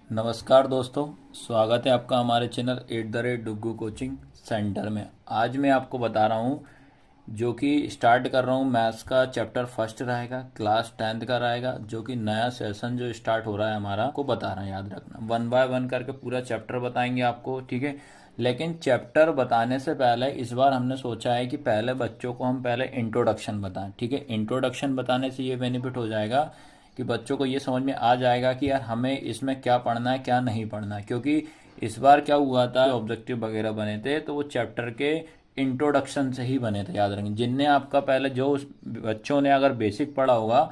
नमस्कार दोस्तों, स्वागत है आपका हमारे चैनल @डुग्गू कोचिंग सेंटर में। आज मैं आपको बता रहा हूँ जो कि स्टार्ट कर रहा हूँ मैथ्स का चैप्टर फर्स्ट रहेगा, क्लास 10th का रहेगा, जो कि नया सेशन जो स्टार्ट हो रहा है हमारा को बता रहा है। याद रखना, 1 बाय 1 करके पूरा चैप्टर बताएंगे आपको, ठीक है। लेकिन चैप्टर बताने से पहले इस बार हमने सोचा है कि पहले बच्चों को हम पहले इंट्रोडक्शन बताएं, ठीक है। इंट्रोडक्शन बताने से ये बेनिफिट हो जाएगा कि बच्चों को ये समझ में आ जाएगा कि यार हमें इसमें क्या पढ़ना है क्या नहीं पढ़ना है। क्योंकि इस बार क्या हुआ था, ऑब्जेक्टिव वगैरह बने थे तो वो चैप्टर के इंट्रोडक्शन से ही बने थे। याद रखेंगे, जिनने आपका पहले जो बच्चों ने अगर बेसिक पढ़ा होगा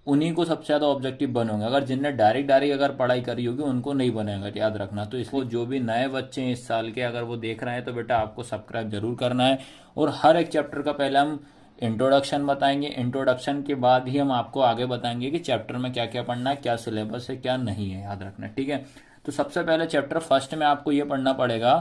उन्हीं को सबसे ज़्यादा ऑब्जेक्टिव बनोगे। अगर जिनने डायरेक्ट डायरेक्ट अगर पढ़ाई करी होगी उनको नहीं बनेगा, याद रखना। तो इसको जो भी नए बच्चे हैं इस साल के, अगर वो देख रहे हैं तो बेटा आपको सब्सक्राइब जरूर करना है। और हर एक चैप्टर का पहले हम इंट्रोडक्शन बताएंगे, इंट्रोडक्शन के बाद ही हम आपको आगे बताएंगे कि चैप्टर में क्या क्या पढ़ना है, क्या सिलेबस है, क्या नहीं है। याद रखना, ठीक है। तो सबसे पहले चैप्टर फर्स्ट में आपको ये पढ़ना पड़ेगा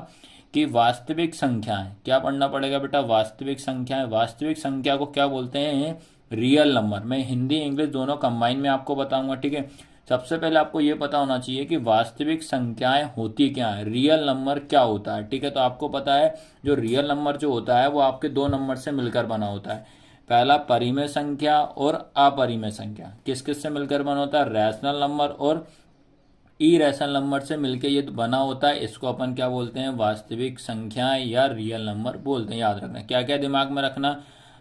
कि वास्तविक संख्याएं। क्या पढ़ना पड़ेगा बेटा? वास्तविक संख्याएं। वास्तविक संख्या को क्या बोलते हैं? Real number. मैं हिंदी इंग्लिश दोनों कंबाइन में आपको बताऊंगा, ठीक है। सबसे पहले आपको ये पता होना चाहिए कि वास्तविक संख्याएं होती क्या है, रियल नंबर क्या होता है, ठीक है। तो आपको पता है जो रियल नंबर जो होता है वो आपके दो नंबर से मिलकर बना होता है। पहला परिमेय संख्या और अपरिमेय संख्या। किस किस से मिलकर बना होता है? रैशनल नंबर और इरेशनल नंबर से मिलकर ये बना होता है। इसको अपन क्या बोलते हैं? वास्तविक संख्याएं या रियल नंबर बोलते हैं। याद रखना, क्या क्या दिमाग में रखना?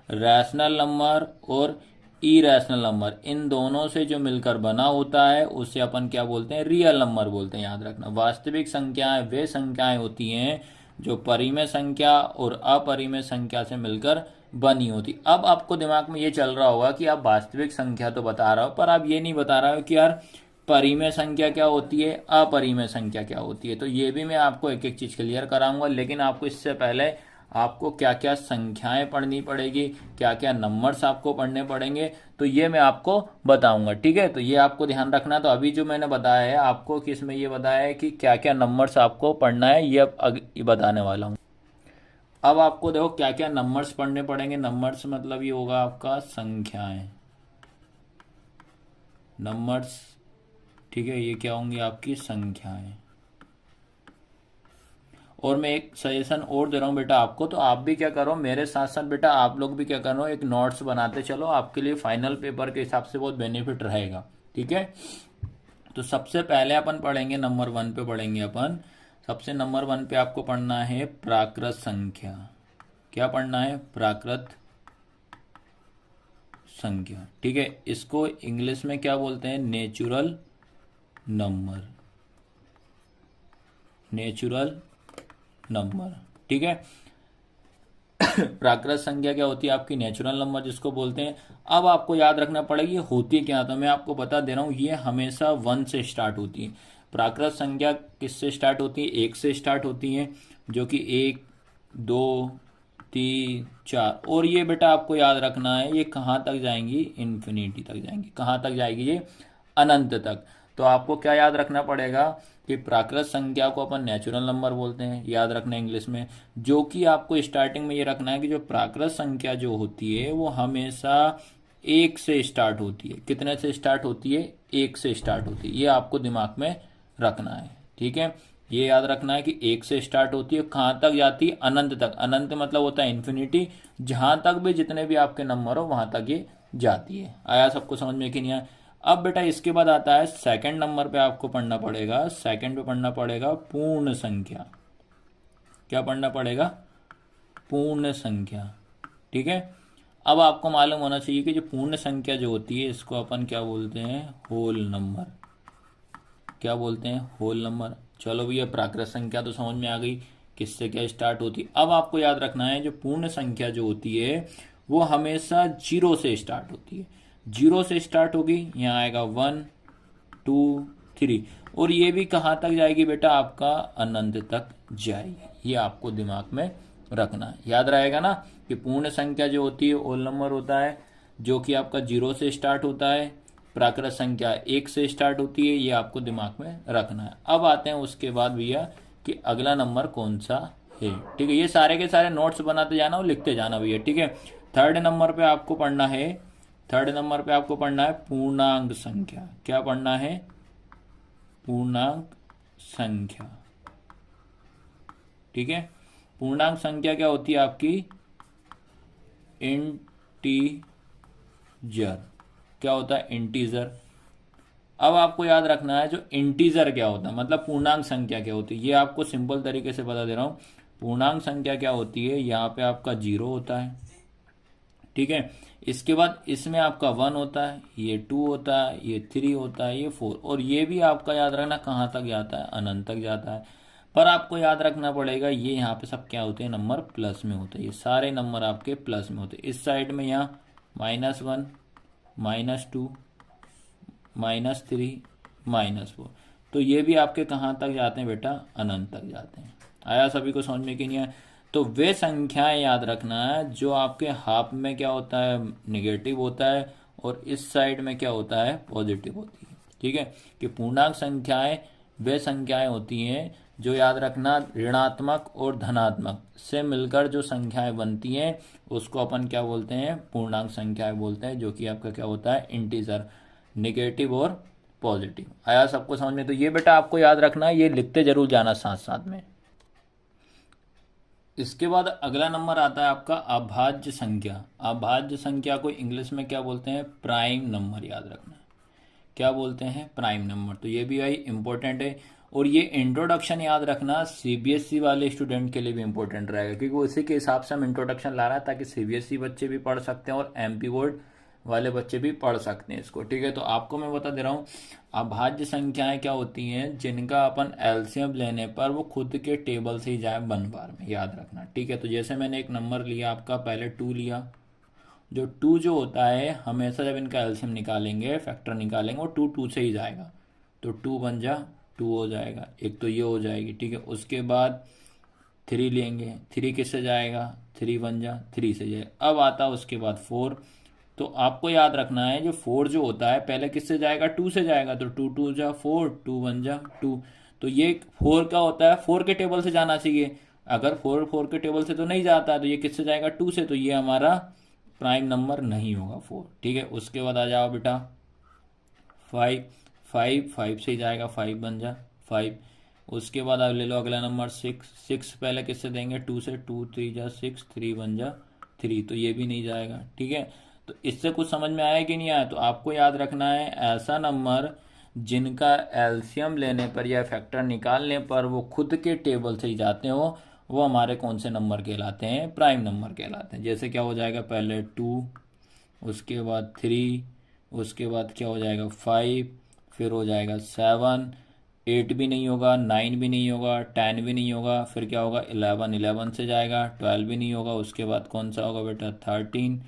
रैशनल नंबर और इरेशनल नंबर, इन दोनों से जो मिलकर बना होता है उसे अपन क्या बोलते हैं? रियल नंबर बोलते हैं। याद रखना, वास्तविक संख्याएं वे संख्याएं होती हैं जो परिमेय संख्या और अपरिमेय संख्या से मिलकर बनी होती। अब आपको दिमाग में ये चल रहा होगा कि आप वास्तविक संख्या तो बता रहा हो पर आप ये नहीं बता रहा हो कि यार परिमेय संख्या क्या होती है, अपरिमेय संख्या क्या होती है। तो ये भी मैं आपको एक एक चीज क्लियर कराऊंगा, लेकिन आपको इससे पहले आपको क्या क्या संख्याएं पढ़नी पड़ेगी, क्या क्या नंबर्स आपको पढ़ने पड़ेंगे, तो ये मैं आपको बताऊंगा, ठीक है। तो ये आपको ध्यान रखना। तो अभी जो मैंने बताया है आपको, किसमें ये बताया है कि क्या क्या नंबर्स आपको पढ़ना है, ये अब ये बताने वाला हूँ। अब आपको देखो क्या क्या नंबर्स पढ़ने पड़ेंगे। नंबर्स मतलब ये होगा आपका संख्याएं, नंबर्स, ठीक है। ये क्या होंगी? आपकी संख्याएं। और मैं एक सजेशन और दे रहा हूँ बेटा आपको, तो आप भी क्या करो मेरे साथ साथ बेटा, आप लोग भी क्या करो, एक नोट्स बनाते चलो। आपके लिए फाइनल पेपर के हिसाब से बहुत बेनिफिट रहेगा, ठीक है। तो सबसे पहले अपन पढ़ेंगे नंबर 1 पे पढ़ेंगे अपन। सबसे नंबर 1 पे आपको पढ़ना है प्राकृत संख्या। क्या पढ़ना है? प्राकृत संख्या, ठीक है। इसको इंग्लिश में क्या बोलते हैं? नेचुरल नंबर, नेचुरल नंबर, ठीक है। प्राकृत संख्या क्या होती है? आपकी नेचुरल नंबर जिसको बोलते हैं। अब आपको याद रखना पड़ेगी होती क्या, तो मैं आपको बता दे रहा हूं, ये हमेशा 1 से स्टार्ट होती है। प्राकृत संख्या किससे स्टार्ट होती है? 1 से स्टार्ट होती है, जो कि 1 2 3 4। और ये बेटा आपको याद रखना है ये कहाँ तक जाएंगी? इन्फिनिटी तक जाएंगी। कहाँ तक जाएगी ये? अनंत तक। तो आपको क्या याद रखना पड़ेगा कि प्राकृत संख्या को अपन नेचुरल नंबर बोलते हैं, याद रखना इंग्लिश में। जो कि आपको स्टार्टिंग में ये रखना है कि जो प्राकृत संख्या जो होती है वो हमेशा 1 से स्टार्ट होती है। कितने से स्टार्ट होती है? 1 से स्टार्ट होती है। ये आपको दिमाग में रखना है, ठीक है। ये याद रखना है कि 1 से स्टार्ट होती है, कहाँ तक जाती है? अनंत तक। अनंत मतलब होता है इन्फिनिटी, जहां तक भी जितने भी आपके नंबर हो वहां तक ये जाती है। आया सबको समझ में कि नहीं आया? अब बेटा इसके बाद आता है सेकंड नंबर पे आपको पढ़ना पड़ेगा, सेकंड पे पढ़ना पड़ेगा पूर्ण संख्या। क्या पढ़ना पड़ेगा? पूर्ण संख्या, ठीक है। अब आपको मालूम होना चाहिए कि जो पूर्ण संख्या जो होती है इसको अपन क्या बोलते हैं? Whole number. क्या बोलते हैं? Whole number. चलो भैया, प्राकृत संख्या तो समझ में आ गई किससे क्या स्टार्ट होती है। अब आपको याद रखना है जो पूर्ण संख्या जो होती है वो हमेशा 0 से स्टार्ट होती है। 0 से स्टार्ट होगी, यहाँ आएगा 1 2 3, और ये भी कहाँ तक जाएगी बेटा? आपका अनंत तक जाएगी। ये आपको दिमाग में रखना है, याद रहेगा ना कि पूर्ण संख्या जो होती है होल नंबर होता है, जो कि आपका 0 से स्टार्ट होता है। प्राकृत संख्या 1 से स्टार्ट होती है, ये आपको दिमाग में रखना है। अब आते हैं उसके बाद भैया कि अगला नंबर कौन सा है, ठीक है। ये सारे के सारे नोट्स बनाते जाना और लिखते जाना भैया, ठीक है। थर्ड नंबर पे आपको पढ़ना है, थर्ड नंबर पे आपको पढ़ना है पूर्णांक संख्या। क्या पढ़ना है? पूर्णांक संख्या। ठीक है, पूर्णांक संख्या क्या होती है आपकी? इंटीजर। क्या होता है? इंटीजर। अब आपको याद रखना है जो इंटीजर क्या होता है, मतलब पूर्णांक संख्या क्या होती है, ये आपको सिंपल तरीके से बता दे रहा हूं। पूर्णांक संख्या क्या होती है, यहाँ पे आपका 0 होता है, ठीक है। इसके बाद इसमें आपका 1 होता है, ये 2 होता है, ये 3 होता है, ये 4, और ये भी आपका याद रखना कहाँ तक जाता है? अनंत तक जाता है। पर आपको याद रखना पड़ेगा ये यहाँ पे सब क्या होते हैं? नंबर प्लस में होते हैं, ये सारे नंबर आपके प्लस में होते हैं। इस साइड में यहाँ -1, -2, -3, -4, तो ये भी आपके कहाँ तक जाते हैं बेटा? अनंत तक जाते हैं। आया सभी को समझ में कि नहीं आया? तो वे संख्याएं याद रखना है जो आपके हाफ में क्या होता है? नेगेटिव होता है, और इस साइड में क्या होता है? पॉजिटिव होती है। ठीक है, कि पूर्णांक संख्याएं वे संख्याएं होती हैं जो याद रखना ऋणात्मक और धनात्मक से मिलकर जो संख्याएं बनती हैं उसको अपन क्या बोलते हैं? पूर्णांक संख्याएं बोलते हैं, जो कि आपका क्या होता है? इंटीजर, नेगेटिव और पॉजिटिव। आया सबको समझ में? तो ये बेटा आपको याद रखना है, ये लिखते जरूर जाना साथ साथ में। इसके बाद अगला नंबर आता है आपका अभाज्य संख्या। अभाज्य संख्या को इंग्लिश में क्या बोलते हैं? Prime number. याद रखना क्या बोलते हैं? Prime number. तो ये भी भाई इंपॉर्टेंट है, और ये इंट्रोडक्शन याद रखना सीबीएसई वाले स्टूडेंट के लिए भी इंपॉर्टेंट रहेगा, क्योंकि उसी के हिसाब से हम इंट्रोडक्शन ला रहा है ताकि सीबीएसई बच्चे भी पढ़ सकते हैं और एमपी बोर्ड वाले बच्चे भी पढ़ सकते हैं इसको। ठीक है, तो आपको मैं बता दे रहा हूँ अभाज्य संख्याएं क्या होती हैं? जिनका अपन एलसीएम लेने पर वो खुद के टेबल से ही जाए बन बार में। याद रखना, ठीक है। तो जैसे मैंने एक नंबर लिया आपका, पहले 2 लिया, जो 2 जो होता है हमेशा जब इनका एलसीएम निकालेंगे, फैक्टर निकालेंगे, वो 2 2 से ही जाएगा, तो 2 बन जा 2 हो जाएगा, एक तो ये हो जाएगी। ठीक है, उसके बाद 3 लेंगे, 3 किससे जाएगा? 3 बन जा 3 से जाएगा। अब आता है उसके बाद 4, तो आपको याद रखना है जो 4 जो होता है पहले किससे जाएगा? 2 से जाएगा, तो 2 2 जा 4, 2 बन जा 2। तो ये 4 का होता है 4 के टेबल से जाना चाहिए, अगर 4 4 के टेबल से तो नहीं जाता है, तो ये किससे जाएगा? 2 से, तो ये हमारा प्राइम नंबर नहीं होगा 4। ठीक है, उसके बाद आ जाओ बेटा 5, 5 5 से ही जाएगा, 5 बन जा 5। उसके बाद आप ले लो अगला नंबर 6, 6 पहले किससे देंगे? 2 से, 2 3 जा 6, 3 बन जा 3, तो ये भी नहीं जाएगा। ठीक है, तो इससे कुछ समझ में आया कि नहीं आया? तो आपको याद रखना है ऐसा नंबर जिनका एलसीएम लेने पर या फैक्टर निकालने पर वो खुद के टेबल से ही जाते हो, वो हमारे कौन से नंबर कहलाते हैं? प्राइम नंबर कहलाते हैं। जैसे क्या हो जाएगा? पहले 2, उसके बाद 3, उसके बाद क्या हो जाएगा? 5, फिर हो जाएगा 7, 8 भी नहीं होगा, 9 भी नहीं होगा, 10 भी नहीं होगा, फिर क्या होगा? 11, 11 से जाएगा, 12 भी नहीं होगा, उसके बाद कौन सा होगा बेटा? 13,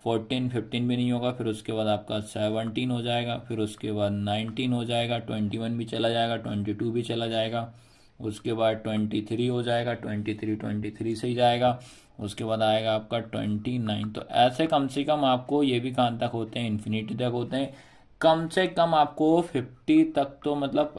14, 15 भी नहीं होगा, फिर उसके बाद आपका 17 हो जाएगा, फिर उसके बाद 19 हो जाएगा, 21 भी चला जाएगा, 22 भी चला जाएगा, उसके बाद 23 हो जाएगा, 23 से ही जाएगा, उसके बाद आएगा आपका 29। तो ऐसे कम से कम आपको ये भी कहाँ तक होते हैं? इन्फिनिटी तक होते हैं। कम से कम आपको 50 तक, तो मतलब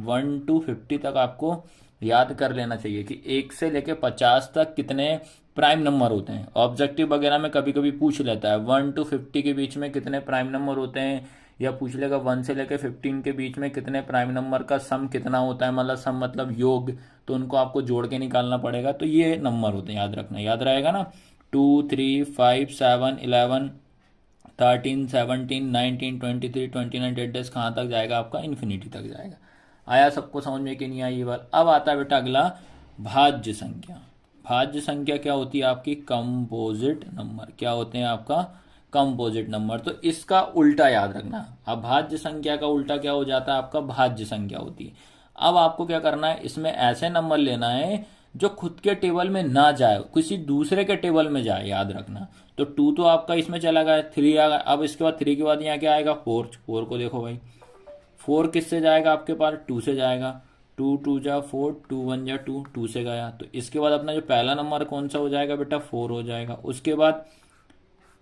1 to 50 तक आपको याद कर लेना चाहिए कि 1 से लेके 50 तक कितने प्राइम नंबर होते हैं। ऑब्जेक्टिव वगैरह में कभी कभी पूछ लेता है 1 to 50 के बीच में कितने प्राइम नंबर होते हैं, या पूछ लेगा 1 से लेकर 15 के बीच में कितने प्राइम नंबर का सम कितना होता है, मतलब सम मतलब योग, तो उनको आपको जोड़ के निकालना पड़ेगा। तो ये नंबर होते हैं, याद रखना, याद रहेगा ना? 2 3 5 7 11 13 17 19 23 29 डेट डेज कहाँ तक जाएगा आपका? इन्फिनिटी तक जाएगा। आया सबको समझ में कि नहीं आई ये बात? अब आता है बेटा अगला भाज्य संख्या। भाज्य संख्या क्या होती है आपकी? Composite number. क्या होते हैं आपका? Composite number. तो इसका उल्टा याद रखना, अभाज्य संख्या का उल्टा क्या हो जाता है आपका? भाज्य संख्या होती है। अब आपको क्या करना है, इसमें ऐसे नंबर लेना है जो खुद के टेबल में ना जाए, किसी दूसरे के टेबल में जाए। याद रखना, तो 2 तो आपका इसमें चला गया, 3 आ गया, अब इसके बाद 3 के बाद यहाँ क्या आएगा? 4। 4 को देखो भाई, 4 किससे जाएगा आपके पास? 2 से जाएगा, 2 2 जा 4, 2 1 जा 2, 2 से गया। तो इसके बाद अपना जो पहला नंबर कौन सा हो जाएगा बेटा? 4 हो जाएगा। उसके बाद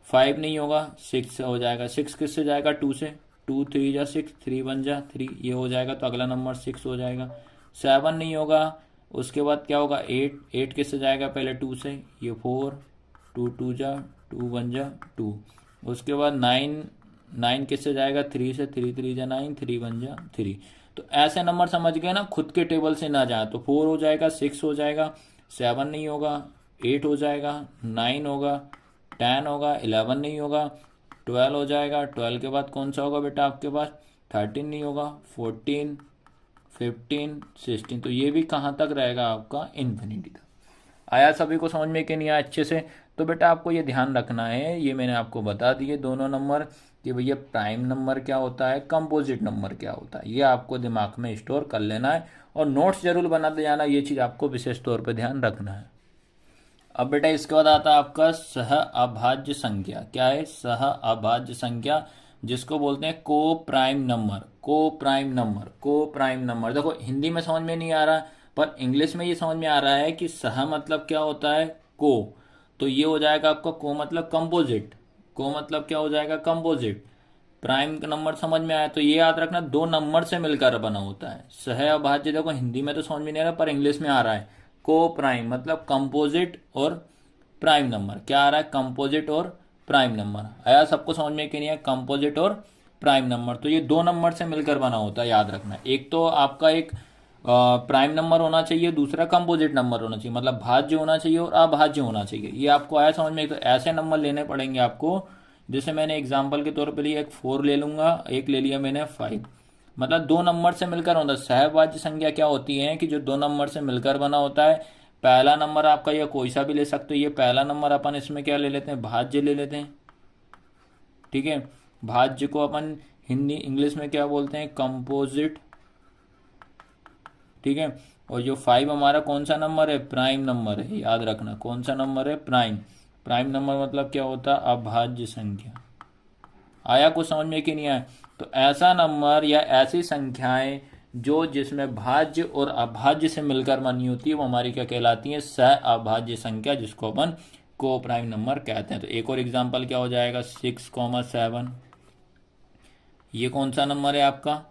5 नहीं होगा, 6 हो जाएगा। 6 किससे जाएगा? 2 से, 2 3 जा 6, 3 1 जा 3, ये हो जाएगा, तो अगला नंबर 6 हो जाएगा। 7 नहीं होगा, उसके बाद क्या होगा? 8, 8 किससे जाएगा? पहले 2 से, ये 4, 2 2 जा 2 1 जा 2। उसके बाद 9, 9 किससे जाएगा? 3 से, 3 3 जा 9, 3 1 जा 3। तो ऐसे नंबर समझ गए ना, खुद के टेबल से ना जाए। तो 4 हो जाएगा, 6 हो जाएगा, 7 नहीं होगा, 8 हो जाएगा, 9 होगा, 10 होगा, 11 नहीं होगा, 12 हो जाएगा। 12 के बाद कौन सा होगा बेटा आपके पास? 13 नहीं होगा, 14, 15, 16। तो ये भी कहाँ तक रहेगा आपका? इन्फिनिटी तक। आया सभी को समझ में कि नहीं आया अच्छे से? तो बेटा आपको ये ध्यान रखना है, ये मैंने आपको बता दिए दोनों नंबर कि भैया प्राइम नंबर क्या होता है, कंपोजिट नंबर क्या होता है, ये आपको दिमाग में स्टोर कर लेना है और नोट्स जरूर बनाते जाना। ये चीज़ आपको विशेष तौर पर ध्यान रखना है। अब बेटा इसके बाद आता है आपका सह अभाज्य संख्या। क्या है? सह अभाज्य संख्या, जिसको बोलते हैं को प्राइम नंबर। को प्राइम नंबर, को प्राइम नंबर। देखो हिंदी में समझ में नहीं आ रहा, पर इंग्लिश में ये समझ में आ रहा है कि सह मतलब क्या होता है? को। तो ये हो जाएगा आपका को मतलब कंपोजिट। को मतलब क्या हो जाएगा? कंपोजिट। प्राइम का नंबर समझ में आया? तो ये याद रखना, दो नंबर से मिलकर बना होता है। सह अभाज्य देखो हिंदी में तो समझ में नहीं आ रहा, पर इंग्लिश में आ रहा है। को प्राइम मतलब कंपोजिट और प्राइम नंबर। क्या आ रहा है? कंपोजिट और प्राइम नंबर। आया सबको समझ में कि नहीं है? कंपोजिट और प्राइम नंबर। तो ये दो नंबर से मिलकर बना होता है, याद रखना। एक तो आपका एक प्राइम नंबर होना चाहिए, दूसरा कंपोजिट नंबर होना चाहिए, मतलब भाज्य होना चाहिए और अभाज्य होना चाहिए। ये आपको आया समझ में? तो ऐसे नंबर लेने पड़ेंगे आपको। जैसे मैंने एग्जाम्पल के तौर पर लिया, एक 4 ले लूंगा, एक ले लिया मैंने 5। मतलब दो नंबर से मिलकर होता है। सहभाज्य संख्या क्या होती है कि जो दो नंबर से मिलकर बना होता है। पहला नंबर आपका या कोई सा भी ले सकते हो। ये पहला नंबर अपन इसमें क्या ले लेते हैं? भाज्य ले लेते हैं। ठीक है, भाज्य को अपन हिंदी इंग्लिश में क्या बोलते हैं? कंपोजिट। ठीक है, और जो 5 हमारा कौन सा नंबर है? प्राइम नंबर है। याद रखना कौन सा नंबर है? प्राइम। प्राइम नंबर मतलब क्या होता है? अभाज्य संख्या। आया कुछ समझ में कि नहीं आया? तो ऐसा नंबर या ऐसी संख्याएं जो जिसमें भाज्य और अभाज्य से मिलकर बनी होती है, वो हमारी क्या कहलाती है? सह अभाज्य संख्या, जिसको अपन को प्राइम नंबर कहते हैं। तो एक और एग्जांपल क्या हो जाएगा? 6,7। ये कौन सा नंबर है आपका?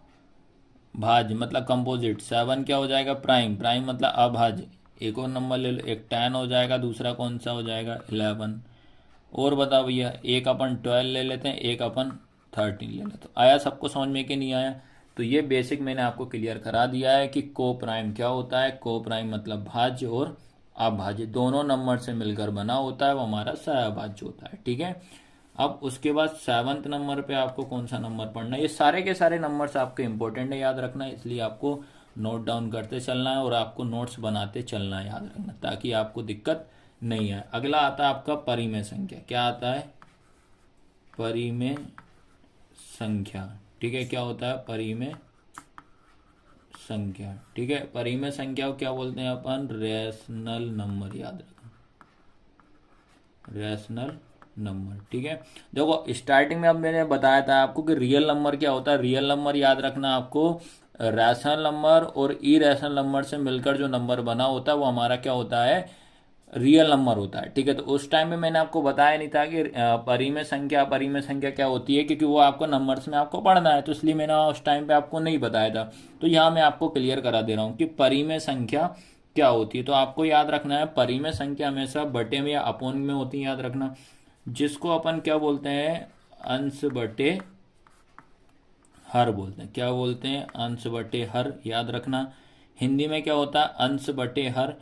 भाज्य मतलब कंपोजिट। 7 क्या हो जाएगा? प्राइम। प्राइम मतलब अभाज्य। एक और नंबर ले लो, एक 10 हो जाएगा, दूसरा कौन सा हो जाएगा? 11। और बताओ भैया, एक अपन 12 ले लेते हैं, एक अपन 13 ले लेते हैं। आया सबको समझ में कि नहीं आया? तो ये बेसिक मैंने आपको क्लियर करा दिया है कि को प्राइम क्या होता है। को प्राइम मतलब भाज्य और अभाज्य दोनों नंबर से मिलकर बना होता है, वो हमारा सहअभाज्य होता है। ठीक है, अब उसके बाद 7वें नंबर पे आपको कौन सा नंबर पढ़ना है? ये सारे के सारे नंबर्स आपके इंपॉर्टेंट है, याद रखना है। इसलिए आपको नोट डाउन करते चलना है और आपको नोट्स बनाते चलना है, याद रखना, ताकि आपको दिक्कत नहीं है। अगला आता है आपका परिमेय संख्या। क्या आता है? परिमेय संख्या। ठीक है, क्या होता है? परिमेय संख्या। ठीक है, परिमेय संख्या को क्या बोलते हैं अपन? Rational number. याद रखना, रेशनल नंबर। ठीक है, देखो स्टार्टिंग में अब मैंने बताया था आपको कि रियल नंबर क्या होता है। रियल नंबर याद रखना आपको, रैशनल नंबर और इरेशनल नंबर से मिलकर जो नंबर बना होता है वो हमारा क्या होता है? रियल नंबर होता है। ठीक है, तो उस टाइम में मैंने आपको बताया नहीं था कि परिमेय संख्या क्या होती है, क्योंकि वो आपको नंबर्स में आपको पढ़ना है, तो इसलिए मैंने उस टाइम पे आपको नहीं बताया था। तो यहाँ मैं आपको क्लियर करा दे रहा हूँ कि परिमेय संख्या क्या होती है। तो आपको याद रखना है, परिमेय संख्या हमेशा बटे में या अपोन में होती है, याद रखना, जिसको अपन क्या बोलते हैं? अंश बटे हर बोलते हैं। क्या बोलते हैं? अंश बटे हर। याद रखना, हिंदी में क्या होता है? अंश बटे हर।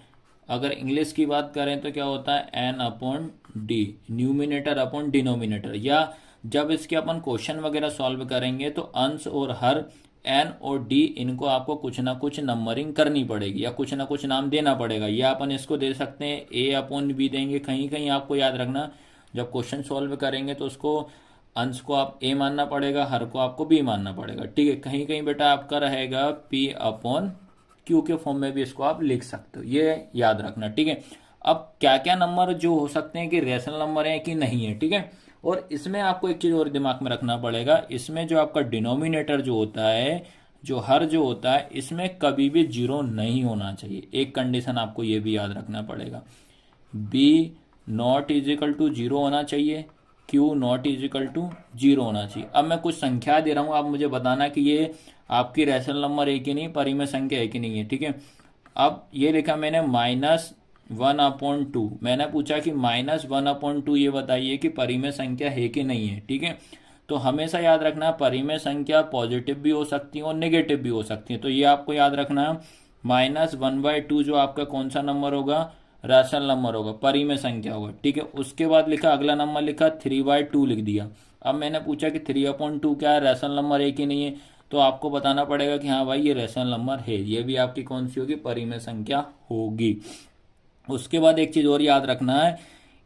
अगर इंग्लिश की बात करें तो क्या होता है? N upon D, numerator upon denominator. या जब इसके अपन क्वेश्चन वगैरह सॉल्व करेंगे तो अंश और हर, एन और डी, इनको आपको कुछ ना कुछ नंबरिंग करनी पड़ेगी या कुछ ना कुछ नाम देना पड़ेगा। या अपन इसको दे सकते हैं ए अपॉन बी देंगे। कहीं कहीं आपको याद रखना, जब क्वेश्चन सॉल्व करेंगे तो उसको अंश को आप ए मानना पड़ेगा, हर को आपको बी मानना पड़ेगा। ठीक है, कहीं कहीं बेटा आपका रहेगा पी अपॉन क्यू के फॉर्म में भी इसको आप लिख सकते हो, ये याद रखना। ठीक है, अब क्या क्या नंबर जो हो सकते हैं कि रेशनल नंबर है कि नहीं है। ठीक है, और इसमें आपको एक चीज और दिमाग में रखना पड़ेगा, इसमें जो आपका डिनोमिनेटर जो होता है, जो हर जो होता है, इसमें कभी भी जीरो नहीं होना चाहिए। एक कंडीशन आपको ये भी याद रखना पड़ेगा, B not is equal to zero होना चाहिए, Q not is equal to zero होना चाहिए। अब मैं कुछ संख्या दे रहा हूं, आप मुझे बताना कि ये आपकी रेशनल नंबर है कि नहीं, परिमेय संख्या है कि नहीं है। ठीक है, अब ये लिखा मैंने -1/2। मैंने पूछा कि -1/2 ये बताइए कि परिमेय संख्या है कि नहीं है। ठीक है, तो हमेशा याद रखना परिमेय संख्या पॉजिटिव भी हो सकती है और नेगेटिव भी हो सकती है। तो ये आपको याद रखना है, -1/2 जो आपका कौन सा नंबर होगा, रैशनल नंबर होगा, परिमेय संख्या होगा, ठीक है। उसके बाद लिखा अगला नंबर लिखा 3/2 लिख दिया। अब मैंने पूछा कि 3/2 क्या है, रैशनल नंबर एक ही नहीं है, तो आपको बताना पड़ेगा कि हाँ भाई ये रैशनल नंबर है, ये भी आपकी कौन सी होगी, परिमेय संख्या होगी। उसके बाद एक चीज और याद रखना है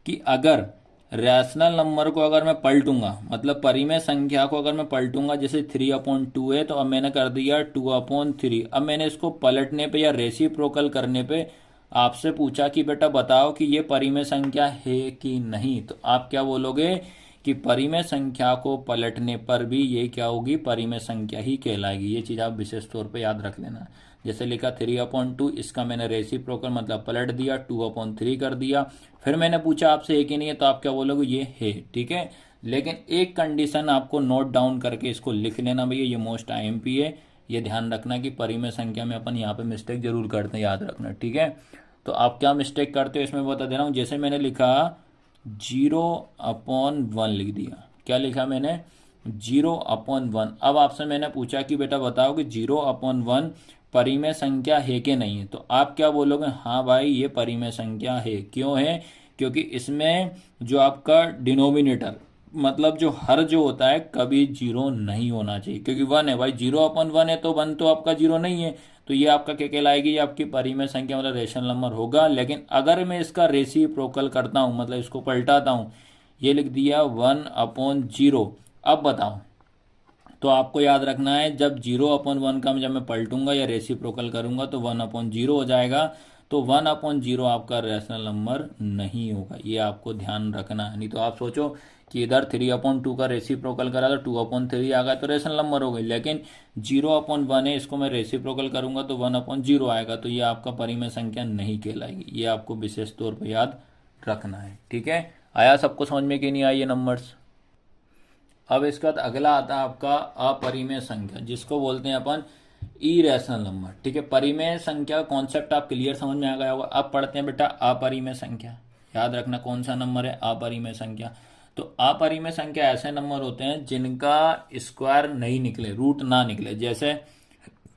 कि अगर रैशनल नंबर को अगर मैं पलटूंगा, मतलब परिमेय संख्या को अगर मैं पलटूंगा, जैसे 3/2 है तो अब मैंने कर दिया 2/3। अब मैंने इसको पलटने पे या रेसिप्रोकल करने पे आपसे पूछा कि बेटा बताओ कि ये परिमेय संख्या है कि नहीं, तो आप क्या बोलोगे कि परिमेय संख्या को पलटने पर भी ये क्या होगी, परिमेय संख्या ही कहलाएगी। ये चीज आप विशेष तौर पे याद रख लेना। जैसे लिखा 3/2, इसका मैंने रेसिप्रोकल मतलब पलट दिया, 2/3 कर दिया। फिर मैंने पूछा आपसे है कि नहीं है, तो आप क्या बोलोगे, ये है, ठीक है। लेकिन एक कंडीशन आपको नोट डाउन करके इसको लिख लेना भैया, ये मोस्ट IMP है, ये ध्यान रखना कि परिमेय संख्या में अपन यहाँ पे मिस्टेक जरूर करते हैं, याद रखना, ठीक है। तो आप क्या मिस्टेक करते हो इसमें बता दे रहा हूँ। जैसे मैंने लिखा 0/1 लिख दिया, क्या लिखा मैंने, 0/1। अब आपसे मैंने पूछा कि बेटा बताओ कि 0/1 परिमेय संख्या है कि नहीं है, तो आप क्या बोलोगे, हाँ भाई ये परिमेय संख्या है। क्यों है, क्योंकि इसमें जो आपका डिनोमिनेटर मतलब जो हर जो होता है कभी 0 नहीं होना चाहिए, क्योंकि 1 है भाई, 0/1 है तो 1 तो आपका 0 नहीं है, तो ये आपका क्या कहलाएगी, ये आपकी परिमेय संख्या मतलब रेशनल नंबर होगा। लेकिन अगर मैं इसका रेसिप्रोकल करता हूं, मतलब इसको पलटाता हूं, ये लिख दिया 1/0। अब बताओ, तो आपको याद रखना है जब 0/1 का जब मैं पलटूंगा या रेसिप्रोकल करूंगा तो 1/0 हो जाएगा। तो 1/0 आपका रैशनल नंबर नहीं होगा, ये आपको ध्यान रखना है। नहीं तो आप सोचो कि इधर 3/2 का रेसिप्रोकल करा तो 2/3 आ गया तो रैशनल नंबर हो गई, लेकिन 0/1 है, इसको मैं रेसिप्रोकल करूंगा तो 1/0 आएगा, तो ये आपका परिमेय संख्या नहीं कहलाएगी। ये आपको विशेष तौर पर याद रखना है, ठीक है। आया सबको समझ में कि नहीं आई ये नंबर्स। अब इसके बाद अगला आता है आपका अपरिमेय संख्या, जिसको बोलते हैं अपन इरेशनल नंबर, ठीक है। परिमेय संख्या कॉन्सेप्ट आप क्लियर समझ में आ गया होगा। अब पढ़ते हैं बेटा अपरिमेय संख्या। याद रखना कौन सा नंबर है, अपरिमेय संख्या। तो अपरिमेय संख्या ऐसे नंबर होते हैं जिनका स्क्वायर नहीं निकले, रूट ना निकले। जैसे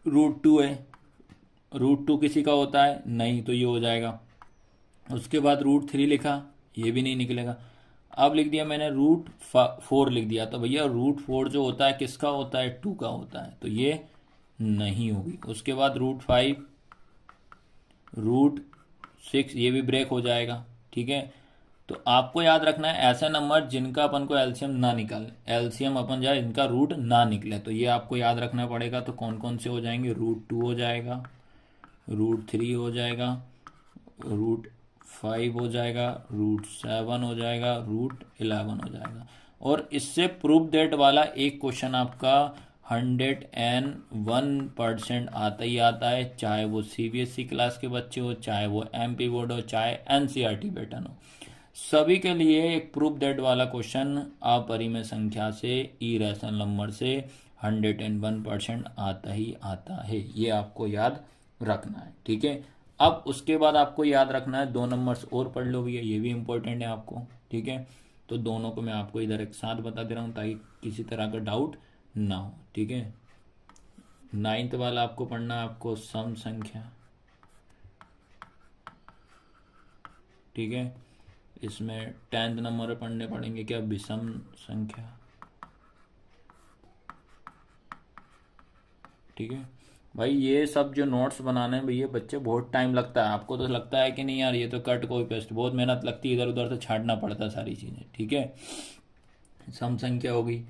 √2 है, √2 किसी का होता है नहीं, तो ये हो जाएगा। उसके बाद √3 लिखा, ये भी नहीं निकलेगा। अब लिख दिया मैंने √4 लिख दिया, तो भैया √4 जो होता है किसका होता है, 2 का होता है, तो ये नहीं होगी। उसके बाद √5, √6, ये भी ब्रेक हो जाएगा, ठीक है। तो आपको याद रखना है ऐसे नंबर जिनका अपन को एलसीएम ना निकाले, एलसीएम अपन जाए इनका रूट ना निकले, तो ये आपको याद रखना पड़ेगा। तो कौन कौन से हो जाएंगे, √2 हो जाएगा, √3 हो जाएगा, √5 हो जाएगा, √7 हो जाएगा, √11 हो जाएगा। और इससे प्रूफ दैट वाला एक क्वेश्चन आपका 101% आता ही आता है, चाहे वो CBSE क्लास के बच्चे हो, चाहे वो MP बोर्ड हो, चाहे NCERT पैटर्न हो, सभी के लिए एक प्रूफ दैट वाला क्वेश्चन अपरिमेय संख्या से इरेशनल नंबर से 101% आता ही आता है। ये आपको याद रखना है, ठीक है। अब उसके बाद आपको याद रखना है 2 नंबर्स और पढ़ लो भैया, ये भी इंपॉर्टेंट है आपको, ठीक है। तो दोनों को मैं आपको इधर एक साथ बता दे रहा हूँ ताकि किसी तरह का डाउट ना हो, ठीक है। 9th वाला आपको पढ़ना है, आपको सम संख्या, ठीक है। इसमें 10th नंबर पढ़ने पड़ेंगे क्या, विषम संख्या, ठीक है। भाई ये सब जो नोट्स बनाने में भैया बच्चे बहुत टाइम लगता है, आपको तो लगता है कि नहीं यार ये तो कट कॉपी पेस्ट, बहुत मेहनत लगती है, इधर उधर से छाटना पड़ता है सारी चीज़ें, ठीक है। सम संख्या होगी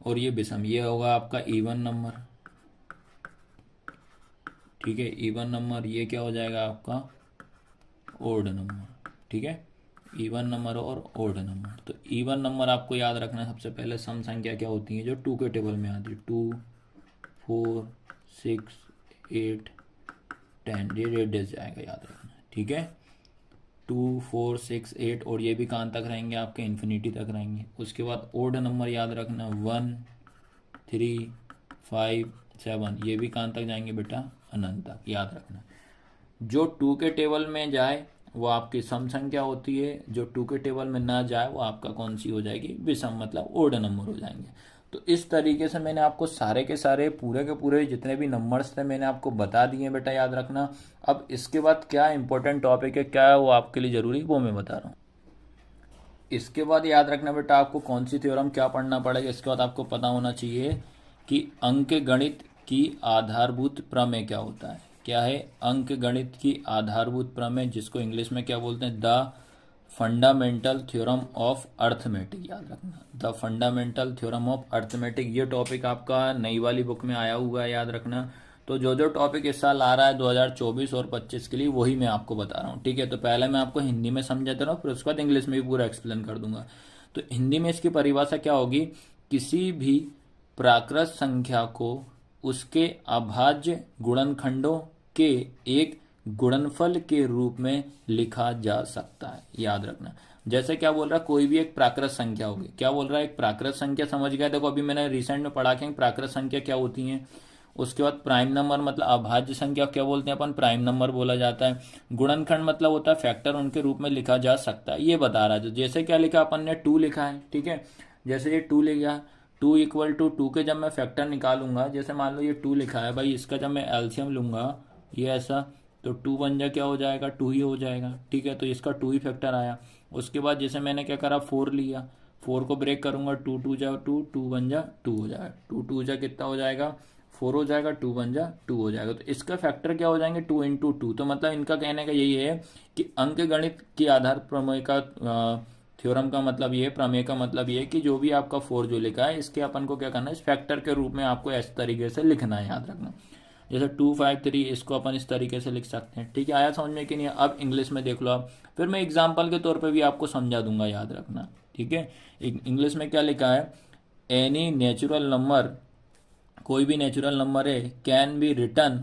और ये विषम, ये होगा आपका इवन नंबर, ठीक है। इवन नंबर ये क्या हो जाएगा आपका ओड नंबर, ठीक है। इवन नंबर और ओड नंबर। तो इवन नंबर आपको याद रखना है सबसे पहले सम संख्या क्या होती है जो 2 के टेबल में आती है, 2, 4, 6, 8, 10, ये रेडियस जाएगा, याद रखना, ठीक है। 2, 4, 6, 8 और ये भी कहाँ तक रहेंगे आपके, इन्फिनिटी तक रहेंगे। उसके बाद ओड नंबर याद रखना 1, 3, 5, 7, ये भी कहाँ तक जाएंगे बेटा, अनंत तक, याद रखना। जो 2 के टेबल में जाए वो आपकी सम संख्या होती है, जो 2 के टेबल में ना जाए वो आपका कौन सी हो जाएगी, विषम मतलब ओड नंबर हो जाएंगे। तो इस तरीके से मैंने आपको सारे के सारे पूरे के पूरे जितने भी नंबर्स थे मैंने आपको बता दिए बेटा, याद रखना। अब इसके बाद क्या इंपॉर्टेंट टॉपिक है, क्या है वो आपके लिए ज़रूरी, वो मैं बता रहा हूँ। इसके बाद याद रखना बेटा आपको कौन सी थ्योरम क्या पढ़ना पड़ेगा। इसके बाद आपको पता होना चाहिए कि अंक गणित की आधारभूत प्रमेय क्या होता है। क्या है अंक गणित की आधारभूत प्रमेय, जिसको इंग्लिश में क्या बोलते हैं, the fundamental theorem of arithmetic. याद रखना the fundamental theorem of arithmetic, ये टॉपिक आपका नई वाली बुक में आया हुआ है, याद रखना। तो जो जो टॉपिक इस साल आ रहा है 2024 और 25 के लिए, वही मैं आपको बता रहा हूँ, ठीक है। तो पहले मैं आपको हिंदी में समझा दे रहा हूँ, फिर उसके बाद इंग्लिश में भी पूरा एक्सप्लेन कर दूंगा। तो हिंदी में इसकी परिभाषा क्या होगी, किसी भी प्राकृत संख्या को उसके अभाज्य गुणनखंडों के एक गुणनफल के रूप में लिखा जा सकता है। याद रखना जैसे क्या बोल रहा है, कोई भी एक प्राकृत संख्या होगी। क्या बोल रहा है, एक प्राकृत संख्या, समझ गया। देखो अभी मैंने रिसेंट में पढ़ा कि प्राकृत संख्या क्या होती है। उसके बाद प्राइम नंबर मतलब अभाज्य संख्या क्या बोलते हैं अपन, प्राइम नंबर बोला जाता है। गुणनखंड मतलब होता है फैक्टर, उनके रूप में लिखा जा सकता है, ये बता रहा है। जैसे क्या लिखा अपन ने, 2 लिखा है, ठीक है। जैसे ये 2 लिख गया, 2 इक्वल टू 2 के जब मैं फैक्टर निकालूंगा, जैसे मान लो ये 2 लिखा है भाई, इसका जब मैं एलसीएम लूंगा ये ऐसा, तो 2 बन जा क्या हो जाएगा, 2 ही हो जाएगा, ठीक है। तो इसका 2 ही फैक्टर आया। उसके बाद जैसे मैंने क्या करा, 4 लिया, 4 को ब्रेक करूंगा, 2 2 जा 2, 2 बन जा 2 हो जाएगा, 2 2 जा कितना हो जाएगा, 4 हो जाएगा, 2 बन जा 2 हो जाएगा। तो इसका फैक्टर क्या हो जाएंगे, 2 इंटू 2। तो मतलब इनका कहने का यही है कि अंक गणित की आधार प्रमेय का थ्योरम का मतलब ये, प्रमेय का मतलब ये कि जो भी आपका 4 जो लिखा है, इसके अपन को क्या करना है, इस फैक्टर के रूप में आपको इस तरीके से लिखना है, याद रखना। जैसे 253, इसको अपन इस तरीके से लिख सकते हैं, ठीक है। आया समझ में कि नहीं। अब इंग्लिश में देख लो आप, फिर मैं एग्जाम्पल के तौर पे भी आपको समझा दूंगा, याद रखना, ठीक है। इंग्लिश में क्या लिखा है, एनी नेचुरल नंबर, कोई भी नेचुरल नंबर है, can be written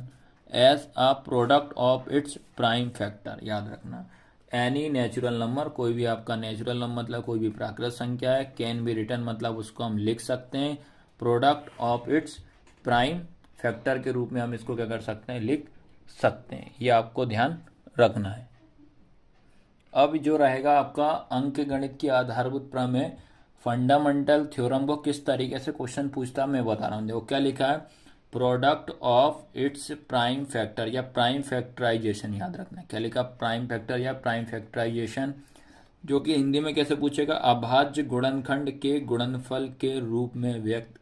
as a product of its prime factor. याद रखना एनी नेचुरल नंबर, कोई भी आपका नेचुरल नंबर मतलब कोई भी प्राकृत संख्या है, कैन बी रिटर्न मतलब उसको हम लिख सकते हैं product of its prime factor के रूप में, हम इसको क्या कर सकते हैं, लिख सकते हैं। ये आपको ध्यान रखना है। अब जो रहेगा आपका अंक गणित की आधारभूत प्रमेय, फंडामेंटल थ्योरम को किस तरीके से क्वेश्चन पूछता है मैं बता रहा हूँ। देखो क्या लिखा है, product of its prime factor या प्राइम फैक्टराइजेशन। याद रखना क्या लिखा, प्राइम फैक्टर या प्राइम फैक्टराइजेशन, जो कि हिंदी में कैसे पूछेगा, अभाज्य गुणनखंड के गुणनफल के रूप में व्यक्त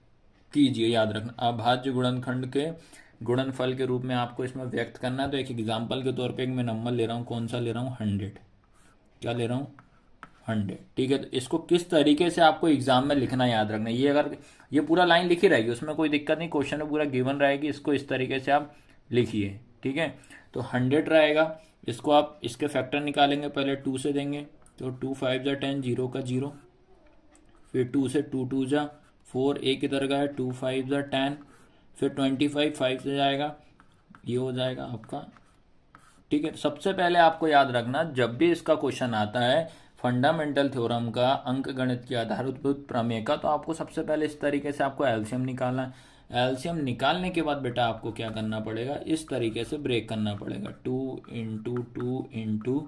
कीजिए। याद रखना अभाज्य गुणनखंड के गुणनफल के रूप में आपको इसमें व्यक्त करना है। तो एक एग्जाम्पल के तौर पे एक मैं नंबर ले रहा हूँ, कौन सा ले रहा हूँ, 100। क्या ले रहा हूँ, 100, ठीक है। तो इसको किस तरीके से आपको एग्जाम में लिखना याद रखना, ये अगर ये पूरा लाइन लिखी रहेगी उसमें कोई दिक्कत नहीं, क्वेश्चन में पूरा गिवन रहेगी, इसको इस तरीके से आप लिखिए, ठीक है। तो 100 रहेगा, इसको आप इसके फैक्टर निकालेंगे, पहले 2 से देंगे, तो 2 5 जा 10, 0 का 0, फिर 2 से 2 2 जा 4, एक इधर का है, 2 5 जा 10, फिर 25 5 से जाएगा, ये हो जाएगा आपका, ठीक है। सबसे पहले आपको याद रखना, जब भी इसका क्वेश्चन आता है फंडामेंटल थ्योरम का, अंक गणित की आधारभूत प्रमेय का, तो आपको सबसे पहले इस तरीके से आपको एलसीएम निकालना है। एलसीएम निकालने के बाद बेटा आपको क्या करना पड़ेगा, इस तरीके से ब्रेक करना पड़ेगा, 2 इंटू 2 इंटू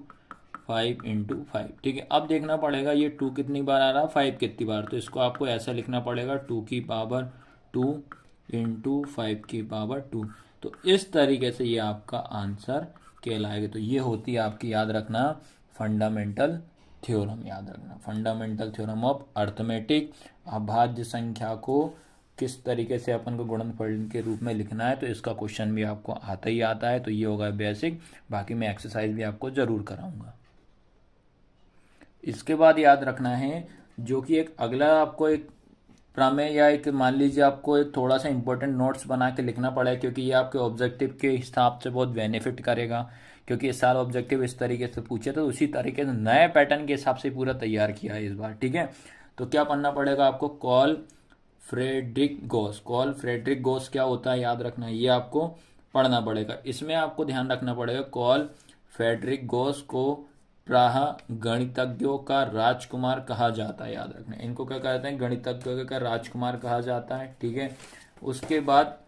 5 इंटू 5, ठीक है। अब देखना पड़ेगा ये 2 कितनी बार आ रहा है, 5 कितनी बार, तो इसको आपको ऐसा लिखना पड़ेगा, 2 की पावर 2 इंटू 5 की पावर 2। तो इस तरीके से ये आपका आंसर कहलाएगा। तो ये होती है आपकी, याद रखना, फंडामेंटल थ्योरम। याद रखना फंडामेंटल थ्योरम ऑफ अर्थमेटिक, अभाज्य संख्या को किस तरीके से अपन को गुणनफल के रूप में लिखना है, तो इसका क्वेश्चन भी आपको आता ही आता है। तो ये होगा बेसिक, बाकी मैं एक्सरसाइज भी आपको जरूर कराऊंगा। इसके बाद याद रखना है जो कि एक अगला आपको एक प्रमेय या एक मान लीजिए आपको एक थोड़ा सा इंपॉर्टेंट नोट्स बना के लिखना पड़ेगा, क्योंकि ये आपके ऑब्जेक्टिव के हिसाब से बहुत बेनिफिट करेगा, क्योंकि इस साल ऑब्जेक्टिव इस तरीके से पूछे तो उसी तरीके से नए पैटर्न के हिसाब से पूरा तैयार किया है इस बार, ठीक है। तो क्या पढ़ना पड़ेगा आपको, कॉल फ्रेडरिक गोस। कॉल फ्रेडरिक गोस क्या होता है याद रखना, ये आपको पढ़ना पड़ेगा। इसमें आपको ध्यान रखना पड़ेगा, कॉल फ्रेडरिक गोस को प्राह गणितज्ञों का राजकुमार कहा जाता है। याद रखना इनको क्या कहते हैं, गणितज्ञों का राजकुमार कहा जाता है, ठीक है। उसके बाद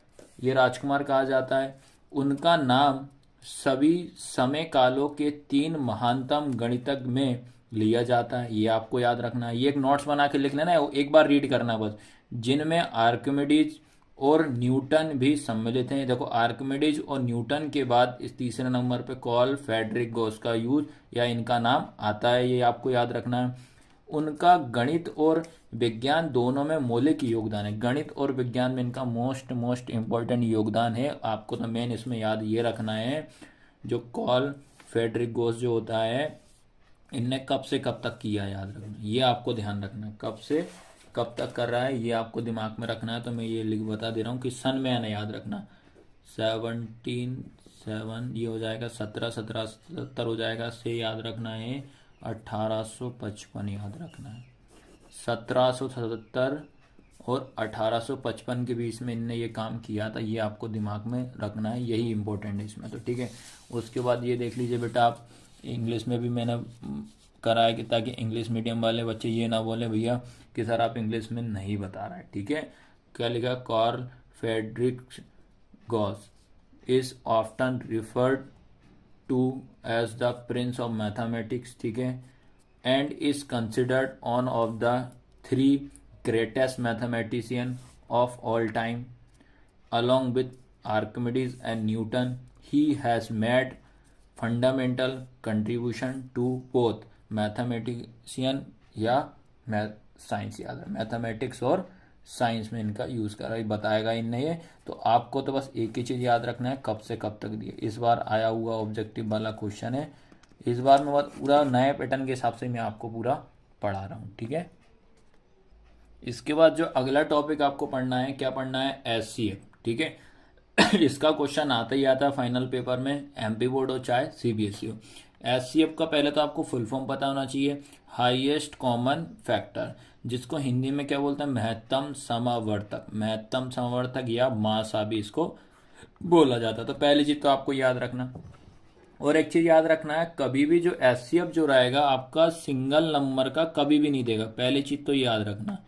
ये राजकुमार कहा जाता है, उनका नाम सभी समय कालों के 3 महानतम गणितज्ञ में लिया जाता है। ये आपको याद रखना है, ये एक नोट्स बना के लिख लेना, एक बार रीड करना बस, जिनमें आर्किमिडीज और न्यूटन भी सम्मिलित हैं। देखो आर्किमिडीज और न्यूटन के बाद इस तीसरे नंबर पे कॉल फेडरिक गॉस का यूज या इनका नाम आता है, ये आपको याद रखना है। उनका गणित और विज्ञान दोनों में मौलिक योगदान है। गणित और विज्ञान में इनका मोस्ट इम्पोर्टेंट योगदान है। आपको तो मेन इसमें याद ये रखना है, जो कॉल फेडरिक गॉस जो होता है, इनने कब से कब तक किया, याद रखना, ये आपको ध्यान रखना है, कब से कब तक कर रहा है ये आपको दिमाग में रखना है। तो मैं ये लिख बता दे रहा हूँ कि सन में आना याद रखना, 17 ये हो जाएगा 1777 हो जाएगा, से याद रखना है 1855 याद रखना है। 1777 और 1855 के बीच में इनने ये काम किया था, ये आपको दिमाग में रखना है, यही इंपॉर्टेंट है इसमें। तो ठीक है, उसके बाद ये देख लीजिए बेटा, आप इंग्लिश में भी मैंने करा है कि ताकि इंग्लिश मीडियम वाले बच्चे ये ना बोले भैया कि सर आप इंग्लिश में नहीं बता रहे। ठीक है, क्या लिखा, Carl Friedrich Gauss is often referred to as the prince of mathematics, ठीक है, and is considered one of the 3 greatest mathematician of all time along with Archimedes and Newton. He has made fundamental contribution to both mathematician या science, याद है mathematics और science में इनका use करा, बताएगा इनने ये। तो आपको तो बस एक ही चीज याद रखना है, कब से कब तक दिए। इस बार आया हुआ ऑब्जेक्टिव वाला क्वेश्चन है, इस बार मैं पूरा नए पैटर्न के हिसाब से मैं आपको पूरा पढ़ा रहा हूँ। ठीक है, इसके बाद जो अगला टॉपिक आपको पढ़ना है, क्या पढ़ना है, एचसीएफ। ठीक है, इसका क्वेश्चन आता ही आता है फाइनल पेपर में, एमपी बोर्ड हो चाहे सीबीएसई हो। एचसीएफ का पहले तो आपको फुल फॉर्म पता होना चाहिए, हाईएस्ट कॉमन फैक्टर, जिसको हिंदी में क्या बोलते हैं, महत्तम समावर्तक, महत्तम समावर्तक या मासा भी इसको बोला जाता है। तो पहली चीज तो आपको याद रखना, और एक चीज याद रखना है, कभी भी जो एचसीएफ जो रहेगा आपका सिंगल नंबर का कभी भी नहीं देगा, पहली चीज तो याद रखना।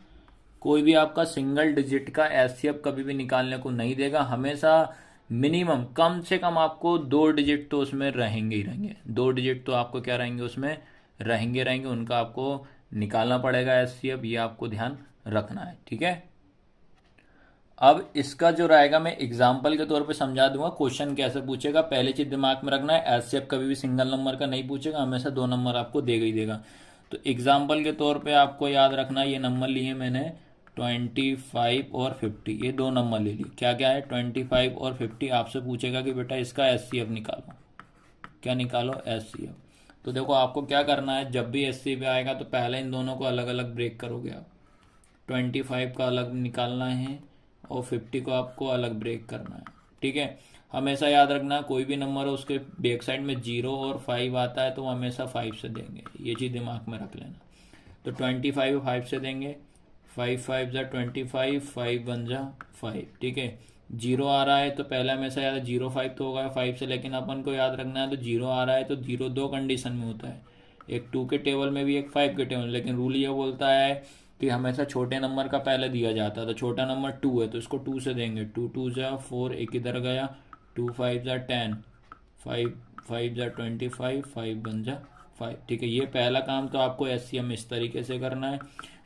कोई भी आपका सिंगल डिजिट का एचसीएफ कभी भी निकालने को नहीं देगा, हमेशा मिनिमम कम से कम आपको 2 डिजिट तो उसमें रहेंगे ही रहेंगे, 2 डिजिट तो आपको क्या रहेंगे उसमें रहेंगे, उनका आपको निकालना पड़ेगा एचसीएफ, ये आपको ध्यान रखना है। ठीक है, अब इसका जो रहेगा मैं एग्जाम्पल के तौर पे समझा दूंगा, क्वेश्चन कैसे पूछेगा। पहले चीज दिमाग में रखना है, एचसीएफ कभी भी सिंगल नंबर का नहीं पूछेगा, हमेशा 2 नंबर आपको देगा ही देगा। तो एग्जाम्पल के तौर पे आपको याद रखना, ये नंबर लिए मैंने 25 और 50, ये 2 नंबर ले लिए। क्या क्या है, 25 और 50। आपसे पूछेगा कि बेटा इसका एचसीएफ निकालो, क्या निकालो, एचसीएफ। तो देखो आपको क्या करना है, जब भी एचसीएफ आएगा तो पहले इन दोनों को अलग अलग ब्रेक करोगे आप, 25 का अलग निकालना है और 50 को आपको अलग ब्रेक करना है। ठीक है, हमेशा याद रखना, कोई भी नंबर हो उसके बैक साइड में 0 और 5 आता है तो वो हमेशा 5 से देंगे, ये चीज़ दिमाग में रख लेना। तो 25 5 से देंगे, 5 5 जा 25, 5 1 जा 5। ठीक है, 0 आ रहा है तो पहले हमेशा याद है 0 5 तो होगा 5 से, लेकिन अपन को याद रखना है तो 0 आ रहा है तो 0 2 कंडीशन में होता है, एक 2 के टेबल में भी एक 5 के टेबल में। लेकिन रूल ये बोलता है कि हमेशा छोटे नंबर का पहले दिया जाता है, तो छोटा नंबर 2 है तो इसको 2 से देंगे, 2 2 जा 4, एक इधर गया, 2 5 जा 10, 5 5 जा 25, 5 1 जा 5। ठीक है, ये पहला काम तो आपको एचसीएफ इस तरीके से करना है।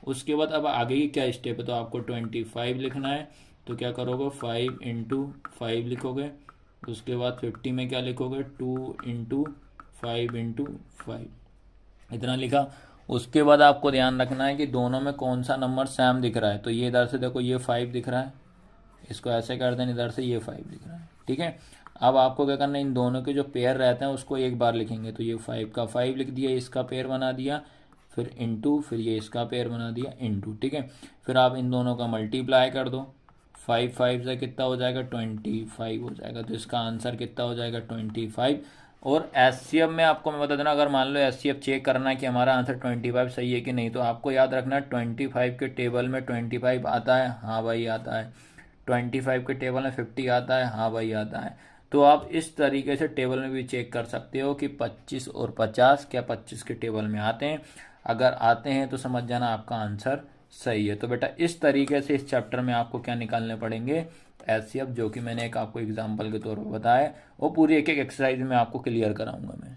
उसके बाद अब आगे की क्या स्टेप है, तो आपको 25 लिखना है, तो क्या करोगे 5 इंटू 5 लिखोगे। उसके बाद 50 में क्या लिखोगे, 2 इंटू 5 इंटू 5, इतना लिखा। उसके बाद आपको ध्यान रखना है कि दोनों में कौन सा नंबर सेम दिख रहा है, तो ये इधर से देखो ये 5 दिख रहा है, इसको ऐसे कर दें, इधर से ये 5 दिख रहा है। ठीक है, अब आपको क्या करना है, इन दोनों के जो पेयर रहते हैं उसको एक बार लिखेंगे, तो ये 5 का 5 लिख दिया, इसका पेयर बना दिया, फिर इंटू, फिर ये इसका पेयर बना दिया इंटू। ठीक है, फिर आप इन दोनों का मल्टीप्लाई कर दो, 5 5 से कितना हो जाएगा, 25 हो जाएगा, तो इसका आंसर कितना हो जाएगा, 25। और एचसीएफ में आपको मैं बता देना, अगर मान लो एचसीएफ चेक करना है कि हमारा आंसर 25 सही है कि नहीं, तो आपको याद रखना है 25 के टेबल में 25 आता है, हाँ भाई आता है, 25 के टेबल में 50 आता है, हाँ भाई आता है। तो आप इस तरीके से टेबल में भी चेक कर सकते हो कि 25 और 50 क्या 25 के टेबल में आते हैं, अगर आते हैं तो समझ जाना आपका आंसर सही है। तो बेटा इस तरीके से इस चैप्टर में आपको क्या निकालने पड़ेंगे, एचसीएफ, जो कि मैंने एक आपको एग्जांपल के तौर पर बताया, वो पूरी एक एक एक्सरसाइज में आपको क्लियर कराऊंगा मैं।